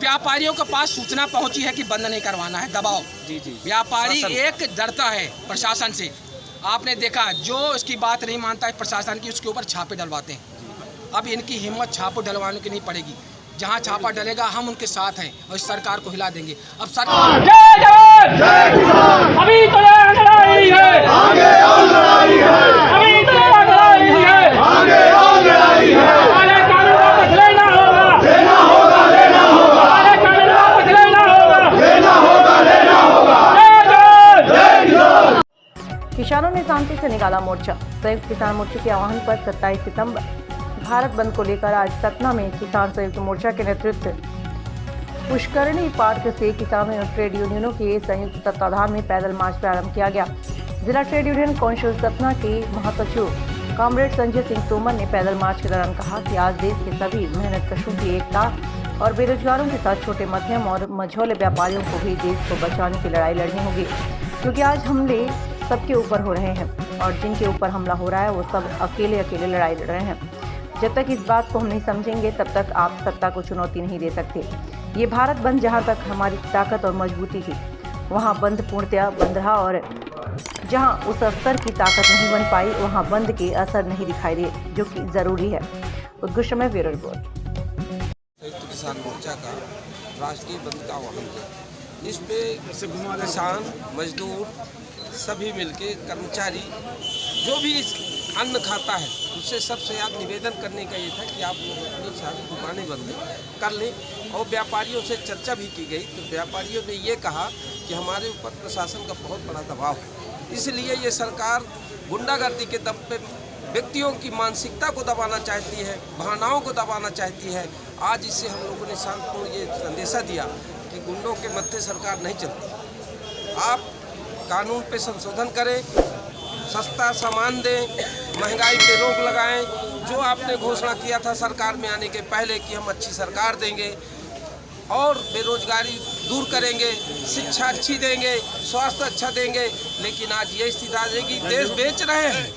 व्यापारियों के पास सूचना पहुंची है कि बंद नहीं करवाना है, दबाव। जी जी। व्यापारी एक डरता है प्रशासन से। आपने देखा जो इसकी बात नहीं मानता है प्रशासन की, उसके ऊपर छापे डलवाते हैं। अब इनकी हिम्मत छापे डलवाने की नहीं पड़ेगी। जहां छापा डलेगा हम उनके साथ हैं और इस सरकार को हिला देंगे। अब सरकार जय जवान जय किसान, अभी तो लड़ाई है, आगे और लड़ाई है, अभी तो लड़ाई है, आगे और लड़ाई है। अरे कानून वापस लेना होगा, लेना होगा, लेना होगा। अरे कानून वापस लेना होगा, लेना होगा, लेना होगा। जय जवान जय किसान। किसानों ने शांति से निकाला मोर्चा। संयुक्त किसान मोर्चे के आह्वान पर 27 सितंबर भारत बंद को लेकर आज सतना में किसान संयुक्त मोर्चा के नेतृत्व पुष्करणी पार्क से किसानों और ट्रेड यूनियनों के संयुक्त तत्वाधान में पैदल मार्च प्रारंभ किया गया। जिला ट्रेड यूनियन काउंसिल सतना के महासचिव कॉमरेड संजय सिंह तोमर ने पैदल मार्च के दौरान कहा कि आज देश के सभी मेहनतकशों की एकता और बेरोजगारों के साथ छोटे मध्यम और मझौले व्यापारियों को भी देश को बचाने की लड़ाई लड़नी होगी, क्योंकि आज हमले सबके ऊपर हो रहे हैं और जिनके ऊपर हमला हो रहा है वो सब अकेले लड़ाई लड़ रहे हैं। जब तक इस बात को हम नहीं समझेंगे तब तक आप सत्ता को चुनौती नहीं दे सकते। ये भारत बंद जहां तक हमारी ताकत और मजबूती थी वहां बंद पूर्णतया बंद रहा, और जहां उस स्तर की ताकत नहीं बन पाई वहां बंद के असर नहीं दिखाई दिए, जो कि जरूरी है। उद्घोष में ब्यूरो रिपोर्ट। संयुक्त किसान मोर्चा का राष्ट्रीय बंद का आह्वान किया। इस पे किसान, मजदूर सभी मिलके, कर्मचारी जो भी अन्न खाता है उससे सबसे याद निवेदन करने का ये था कि आप लोग अपनी सारी दुकानें बंद कर लें। और व्यापारियों से चर्चा भी की गई तो व्यापारियों ने ये कहा कि हमारे ऊपर प्रशासन का बहुत बड़ा दबाव है, इसलिए ये सरकार गुंडागर्दी के दम पे व्यक्तियों की मानसिकता को दबाना चाहती है, भावनाओं को दबाना चाहती है। आज इससे हम लोगों ने शांतिपूर्ण ये संदेशा दिया कि गुंडों के मत्थे सरकार नहीं चलती। आप कानून पे संशोधन करें, सस्ता सामान दें, महंगाई पे रोक लगाएं। जो आपने घोषणा किया था सरकार में आने के पहले कि हम अच्छी सरकार देंगे और बेरोजगारी दूर करेंगे, शिक्षा अच्छी देंगे, स्वास्थ्य अच्छा देंगे, लेकिन आज ये स्थिति आ जाएगी। देश बेच रहे हैं,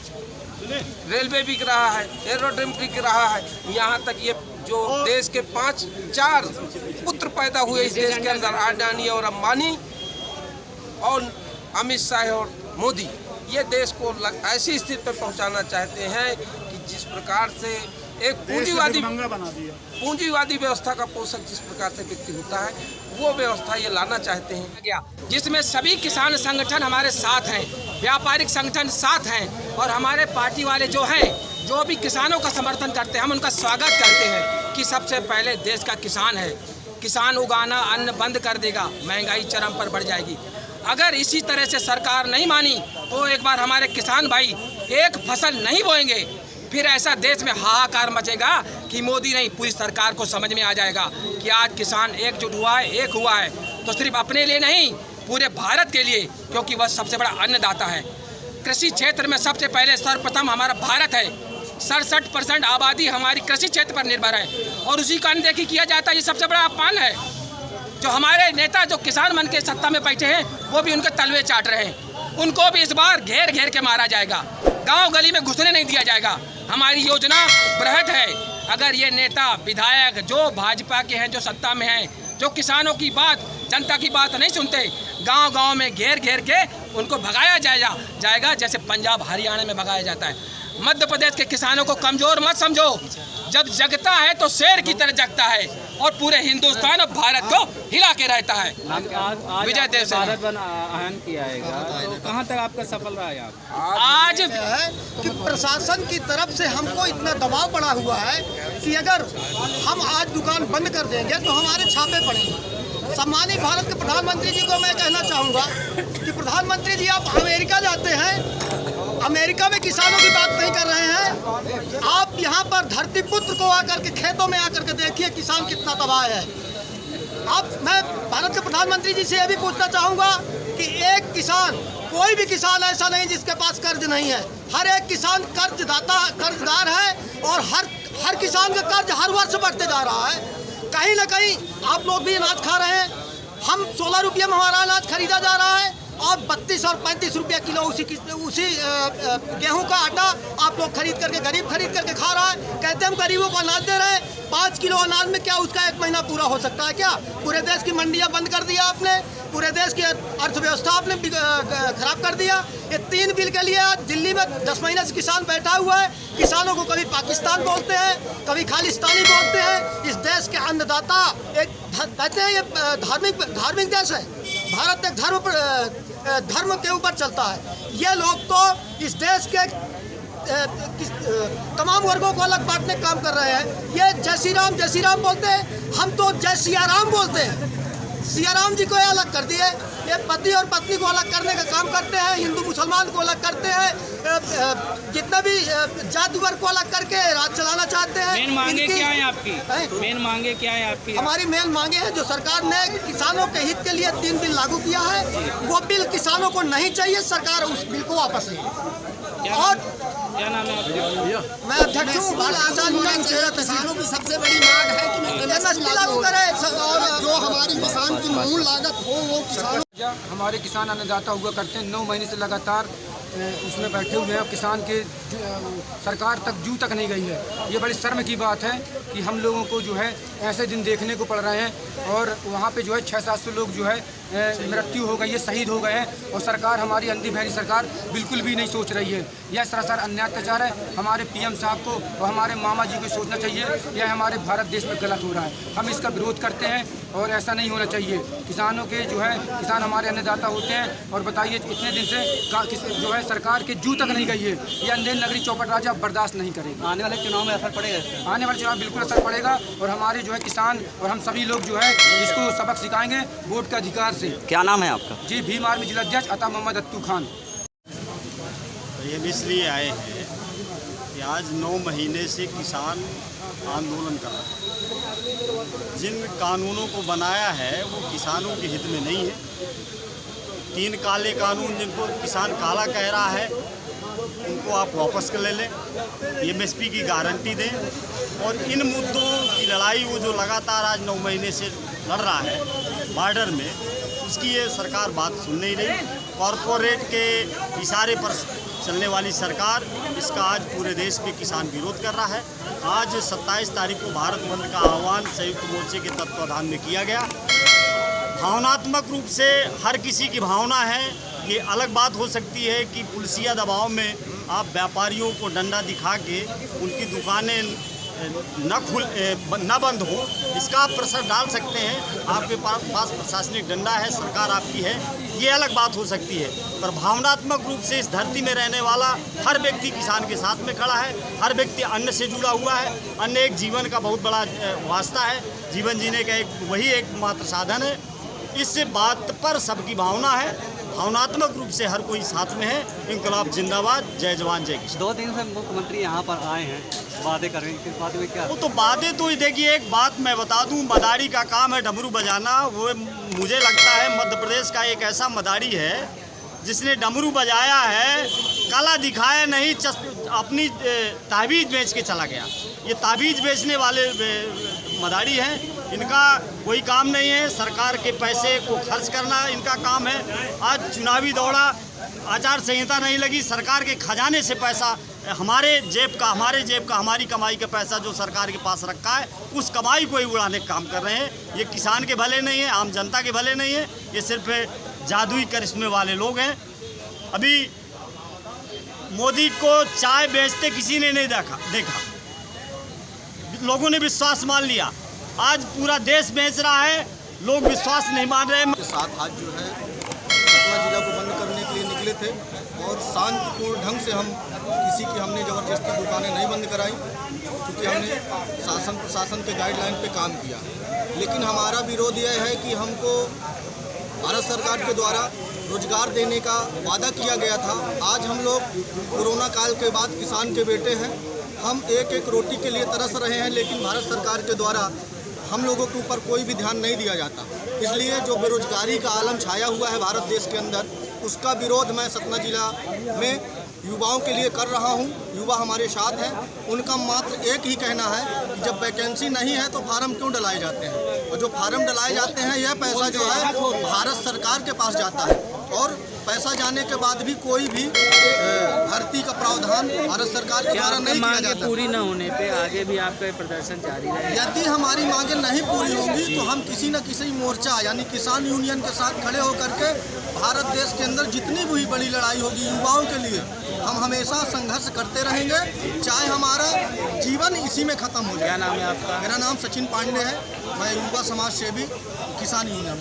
रेलवे बिक रहा है, एरोड्रम बिक रहा है, यहाँ तक ये जो देश के 4 पुत्र पैदा हुए इस देश के अंदर, अडानी और अंबानी और अमित शाह और मोदी, ये देश को ऐसी स्थिति पर पहुंचाना चाहते हैं कि जिस प्रकार से एक पूंजीवादी व्यवस्था का पोषक जिस प्रकार से व्यक्ति होता है वो व्यवस्था ये लाना चाहते हैं, जिसमें सभी किसान संगठन हमारे साथ हैं, व्यापारिक संगठन साथ हैं और हमारे पार्टी वाले जो हैं जो भी किसानों का समर्थन करते हैं हम उनका स्वागत करते हैं कि सबसे पहले देश का किसान है। किसान उगाना अन्न बंद कर देगा, महंगाई चरम पर बढ़ जाएगी। अगर इसी तरह से सरकार नहीं मानी तो एक बार हमारे किसान भाई एक फसल नहीं बोएंगे, फिर ऐसा देश में हाहाकार मचेगा कि मोदी नहीं पूरी सरकार को समझ में आ जाएगा कि आज किसान एकजुट हुआ है, एक हुआ है, तो सिर्फ अपने लिए नहीं पूरे भारत के लिए, क्योंकि वह सबसे बड़ा अन्नदाता है। कृषि क्षेत्र में सबसे पहले सर्वप्रथम हमारा भारत है। 67% आबादी हमारी कृषि क्षेत्र पर निर्भर है और उसी का अनदेखी किया जाता है। ये सबसे बड़ा अपमान है। जो हमारे नेता जो किसान मन के सत्ता में बैठे हैं वो भी उनके तलवे चाट रहे हैं। उनको भी इस बार घेर घेर के मारा जाएगा, गांव गली में घुसने नहीं दिया जाएगा। हमारी योजना बृहद है। अगर ये नेता विधायक जो भाजपा के हैं, जो सत्ता में हैं, जो किसानों की बात, जनता की बात नहीं सुनते, गांव गांव में घेर घेर के उनको भगाया जाएगा जैसे पंजाब हरियाणा में भगाया जाता है। मध्य प्रदेश के किसानों को कमज़ोर मत समझो। जब जगता है तो शेर की तरह जगता है और पूरे हिंदुस्तान और भारत को हिला के रहता है। विजय देव से भारत बंद आह्वान किया है, तो कहाँ तक आपका सफल रहा है? आज है कि प्रशासन की तरफ से हमको इतना दबाव पड़ा हुआ है कि अगर हम आज दुकान बंद कर देंगे तो हमारे छापे पड़ेंगे। सम्मानित भारत के प्रधानमंत्री जी को मैं कहना चाहूँगा कि प्रधानमंत्री जी आप अमेरिका जाते हैं, अमेरिका में किसानों की बात नहीं कर रहे हैं। आप यहाँ पर धरती पुत्र को आकर के खेतों में आकर के देखिए किसान कितना तबाह है। अब मैं भारत के प्रधानमंत्री जी से यह भी पूछना चाहूँगा कि एक किसान, कोई भी किसान ऐसा नहीं जिसके पास कर्ज नहीं है। हर एक किसान कर्जदार है और हर किसान का कर्ज हर वर्ष बढ़ते जा रहा है। कहीं ना कहीं आप लोग भी अनाज खा रहे हैं, हम 16 रुपये में हमारा अनाज खरीदा जा रहा है और 32 और 35 रुपये किलो उसी गेहूं का आटा आप लोग खरीद करके, गरीब खरीद करके खा रहा है। कहते हम गरीबों को अनाज दे रहे हैं, 5 किलो अनाज में क्या उसका 1 महीना पूरा हो सकता है क्या? पूरे देश की मंडियां बंद कर दिया आपने, पूरे देश की अर्थव्यवस्था आपने खराब कर दिया। ये 3 बिल के लिए आज दिल्ली में 10 महीने से किसान बैठा हुआ है। किसानों को कभी पाकिस्तान बोलते हैं, कभी खालिस्तानी बोलते हैं। इस देश के अन्नदाता एक कहते हैं ये धार्मिक देश है। भारत एक धर्म के ऊपर चलता है। ये लोग तो इस देश के तमाम वर्गों को अलग बांटने का काम कर रहे हैं। ये जय श्री राम बोलते हैं, हम तो जय सिया राम बोलते हैं। सिया राम जी को अलग कर दिए। ये पति और पत्नी को अलग करने का काम करते हैं, हिंदू मुसलमान को अलग करते हैं, जितना भी जाति वर्ग को अलग करके राज चलाना चाहते हैं। मेन मांगे क्या है आपकी? मेन मांगे क्या है आपकी? हमारी मेन मांगे हैं जो सरकार ने किसानों के हित के लिए 3 बिल लागू किया है, वो बिल किसानों को नहीं चाहिए। सरकार उस बिल को वापस ले। और क्या नाम है आपका? मैं अध्यक्ष हूँ किसानों की सबसे बड़ी मांग है कि MSP लागू करे और जो हमारी किसान की मूल लागत हो वो किसानों। हमारे किसान अन्नदाता हुआ करते हैं, 9 महीने से लगातार उसमें बैठे हुए हैं। किसान के सरकार तक जू तक नहीं गई है। ये बड़ी शर्म की बात है कि हम लोगों को जो है ऐसे दिन देखने को पड़ रहे हैं और वहाँ पे जो है 600-700 लोग जो है मृत्यु हो गई है, शहीद हो गए हैं और सरकार हमारी अंधी बहरी सरकार बिल्कुल भी नहीं सोच रही है। यह सरासर अन्याय अत्याचार है। हमारे PM साहब को और हमारे मामा जी को सोचना चाहिए, यह हमारे भारत देश में गलत हो रहा है। हम इसका विरोध करते हैं और ऐसा नहीं होना चाहिए। किसानों के जो है किसान हमारे अन्नदाता होते हैं और बताइए इतने दिन से जो है सरकार के जू तक नहीं गई है। ये अंधेर नगरी चौपट राजा बर्दाश्त नहीं करेगी। आने वाले चुनाव में असर पड़ेगा? आने वाले चुनाव बिल्कुल असर पड़ेगा और हमारे जो है किसान और हम सभी लोग जो है इसको सबक सिखाएंगे वोट के अधिकार से। क्या नाम है आपका? जी, भीम आर्मी जिलाध्यक्ष अता मोहम्मद अत्तू खान। ये इसलिए आए हैं कि आज 9 महीने से किसान आंदोलन कर रहा है। जिन कानूनों को बनाया है वो किसानों के हित में नहीं है। 3 काले कानून जिनको किसान काला कह रहा है उनको आप वापस कर ले लें, MSP की गारंटी दें और इन मुद्दों की लड़ाई वो जो लगातार आज 9 महीने से लड़ रहा है बॉर्डर में, उसकी ये सरकार बात सुन नहीं रही। कॉरपोरेट के इशारे पर चलने वाली सरकार, इसका आज पूरे देश में किसान विरोध कर रहा है। आज 27 तारीख को भारत बंद का आह्वान संयुक्त मोर्चे के तत्वाधान में किया गया। भावनात्मक रूप से हर किसी की भावना है। ये अलग बात हो सकती है कि पुलिसिया दबाव में आप व्यापारियों को डंडा दिखा के उनकी दुकानें न बंद हो, इसका आप प्रेशर डाल सकते हैं। आपके पास प्रशासनिक डंडा है, सरकार आपकी है, ये अलग बात हो सकती है। पर भावनात्मक रूप से इस धरती में रहने वाला हर व्यक्ति किसान के साथ में खड़ा है। हर व्यक्ति अन्न से जुड़ा हुआ है। अन्न एक जीवन का बहुत बड़ा वास्ता है, जीवन जीने का वही एकमात्र साधन है। इस बात पर सबकी भावना है। भावनात्मक रूप से हर कोई साथ में है। इंकलाब जिंदाबाद, जय जवान जय किसान। 2 दिन से मुख्यमंत्री यहाँ पर आए हैं, वादे कर रहे हैं, किस बात में क्या? वो तो बातें तो देखिए, एक बात मैं बता दूं, मदारी का काम है डमरू बजाना। वो मुझे लगता है मध्य प्रदेश का एक ऐसा मदारी है जिसने डमरू बजाया है, कला दिखाया नहीं, अपनी ताबीज़ बेच के चला गया। ये ताबीज़ बेचने वाले मदारी हैं। इनका कोई काम नहीं है, सरकार के पैसे को खर्च करना इनका काम है। आज चुनावी दौड़ा, आचार संहिता नहीं लगी, सरकार के खजाने से पैसा, हमारे जेब का, हमारी कमाई का पैसा जो सरकार के पास रखा है, उस कमाई को ही उड़ाने का काम कर रहे हैं। ये किसान के भले नहीं है, आम जनता के भले नहीं है, ये सिर्फ जादुई करिश्मे वाले लोग हैं। अभी मोदी को चाय बेचते किसी ने नहीं देखा, लोगों ने विश्वास मान लिया। आज पूरा देश बेच रहा है, लोग विश्वास नहीं मान रहे। 7 आज जो है सतना जिला को बंद करने के लिए निकले थे और शांतिपूर्ण ढंग से हमने ज़बरदस्ती दुकानें नहीं बंद कराई, क्योंकि हमने शासन प्रशासन के गाइडलाइन पे काम किया। लेकिन हमारा विरोध यह है कि हमको भारत सरकार के द्वारा रोजगार देने का वादा किया गया था। आज हम लोग कोरोना काल के बाद किसान के बेटे हैं, हम एक रोटी के लिए तरस रहे हैं, लेकिन भारत सरकार के द्वारा हम लोगों के ऊपर कोई भी ध्यान नहीं दिया जाता। इसलिए जो बेरोजगारी का आलम छाया हुआ है भारत देश के अंदर, उसका विरोध मैं सतना जिला में युवाओं के लिए कर रहा हूं। युवा हमारे साथ हैं। उनका मात्र एक ही कहना है कि जब वैकेंसी नहीं है तो फार्म क्यों डलाए जाते हैं, और जो फार्म डलाए जाते हैं यह पैसा जो है भारत सरकार के पास जाता है और पैसा जाने के बाद भी कोई भी भर्ती का प्रावधान भारत सरकार के द्वारा नहीं किया जाता। पूरी न होने पे आगे भी आपका प्रदर्शन जारी रहेगा? यदि हमारी मांगें नहीं पूरी होंगी तो हम किसी न किसी मोर्चा यानी किसान यूनियन के साथ खड़े होकर के भारत देश के अंदर जितनी भी बड़ी लड़ाई होगी युवाओं के लिए, हम हमेशा संघर्ष करते रहेंगे, चाहे हमारा जीवन इसी में खत्म हो जाए। क्या नाम है आपका? मेरा नाम सचिन पांडे है, मैं युवा समाज सेवी किसान यूनियन।